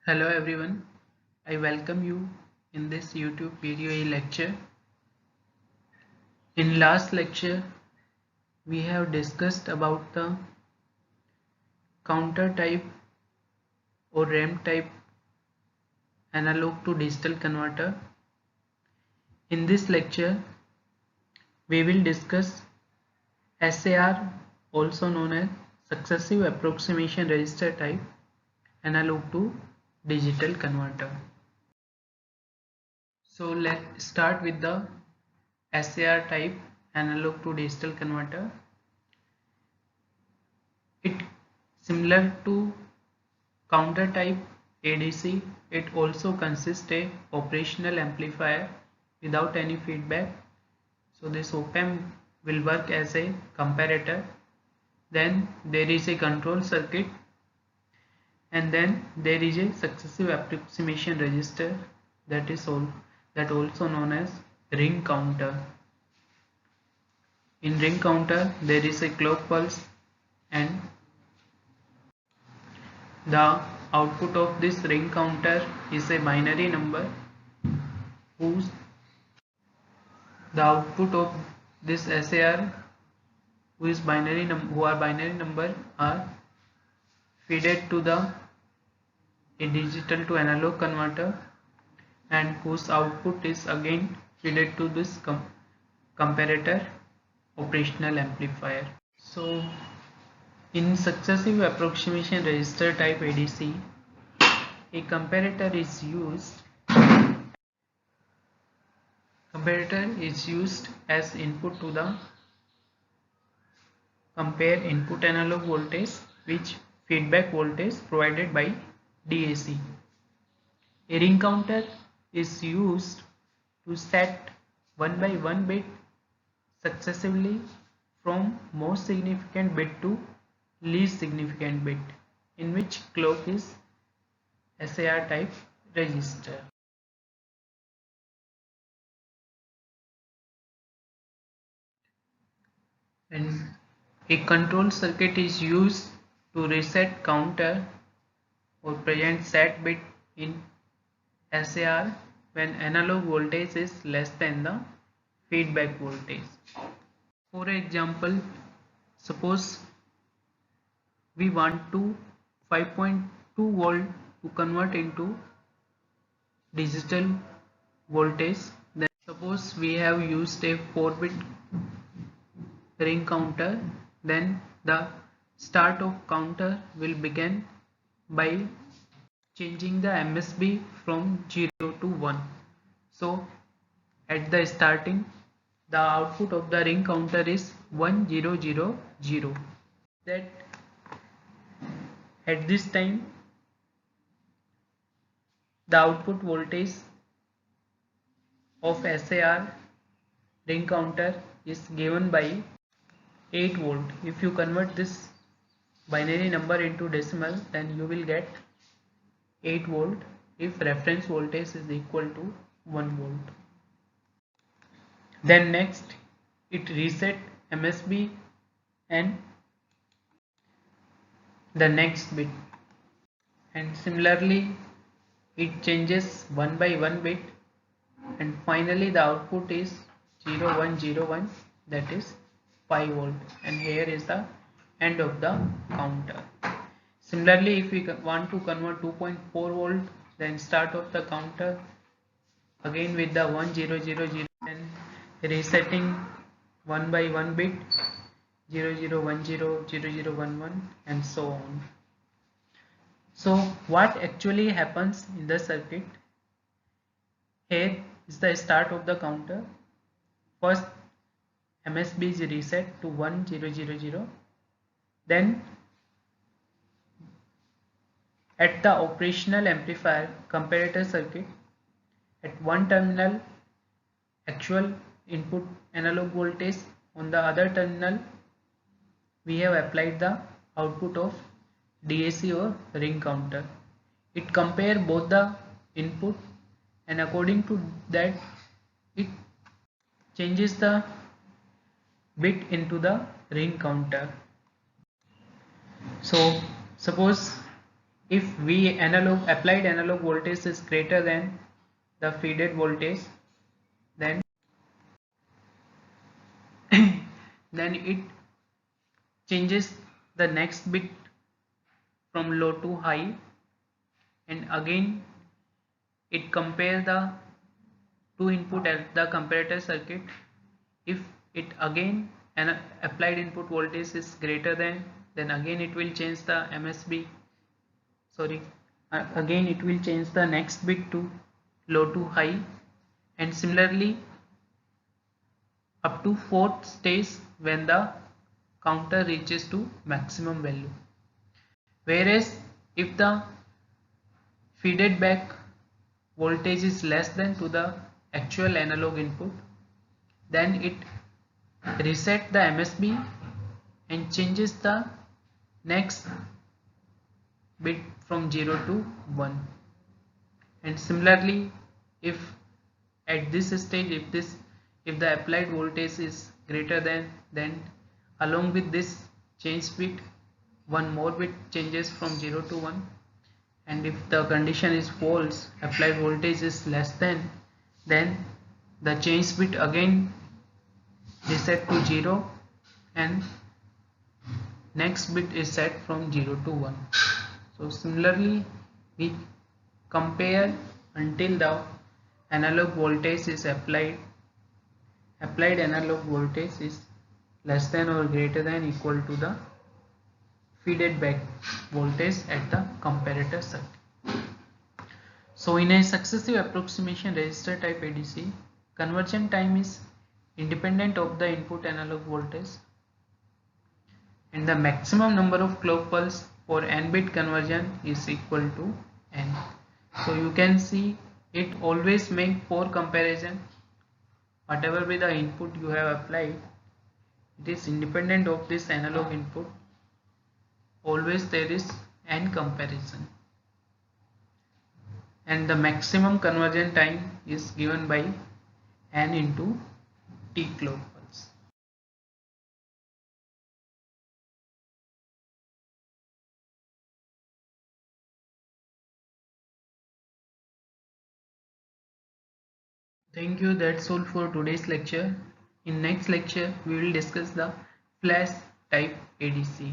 Hello everyone, I welcome you in this YouTube video lecture. In last lecture, we have discussed about the counter type or RAM type analog to digital converter. In this lecture, we will discuss SAR, also known as successive approximation register type analog to digital converter. So let's start with the SAR type analog to digital converter. It similar to counter type ADC, it also consists a operational amplifier without any feedback. So this op-amp will work as a comparator. Then there is a control circuit, and then there is a successive approximation register that also known as ring counter. In ring counter there is a clock pulse, and the output of this ring counter is a binary number whose the output of this SAR who are binary number are fed to the a digital to analog converter, and whose output is again fed to this comparator operational amplifier. So in successive approximation register type ADC, a comparator is used as input to the compare input analog voltage with feedback voltage provided by DAC. A ring counter is used to set one by one bit successively from most significant bit to least significant bit, in which clock is SAR type register. And a control circuit is used to reset counter or present set bit in SAR when analog voltage is less than the feedback voltage. For example, suppose we want to 5.2 volt to convert into digital voltage. Then suppose we have used a 4-bit ring counter, then the start of counter will begin by changing the MSB from 0 to 1. So at the starting, the output of the ring counter is 1000. That at this time the output voltage of SAR ring counter is given by 8 volt. If you convert this binary number into decimal, then you will get 8 volt if reference voltage is equal to 1 volt. Then next it reset MSB and the next bit, and similarly it changes one by one bit, and finally the output is 0101, that is 5 volt, and here is the end of the counter. Similarly, if we want to convert 2.4 volt, then start of the counter again with the 1000, and resetting one by one bit 0010, 0011, and so on. So what actually happens in the circuit? Here is the start of the counter. First MSB is reset to 1000. Then at the operational amplifier comparator circuit, at one terminal actual input analog voltage, on the other terminal we have applied the output of DAC or ring counter. It compare both the input, and according to that it changes the bit into the ring counter. So suppose if V analog applied analog voltage is greater than the feeded voltage, then then it changes the next bit from low to high, and again it compare the two input at the comparator circuit. If it again an applied input voltage is greater than, then again it will change the MSB, sorry, again it will change the next bit to low to high, and similarly up to fourth stage when the counter reaches to maximum value. Whereas if the feeded back voltage is less than to the actual analog input, then it reset the MSB and changes the next bit from 0 to 1. And similarly, if at this stage if the applied voltage is greater than, then along with this change bit one more bit changes from 0 to 1, and if the condition is false, applied voltage is less than, then the change bit again reset to 0 and next bit is set from 0 to 1. So similarly we compare until the analog voltage is applied analog voltage is less than or greater than equal to the feeded back voltage at the comparator circuit. So in a successive approximation resistor type ADC, conversion time is independent of the input analog voltage, and the maximum number of clock pulse for n bit conversion is equal to n. So you can see it always make for comparison, whatever be the input you have applied, it is independent of this analog input, always there is n comparison, and the maximum conversion time is given by n into t clock pulse. Thank you, that's all for today's lecture. In next lecture we will discuss the flash type ADC.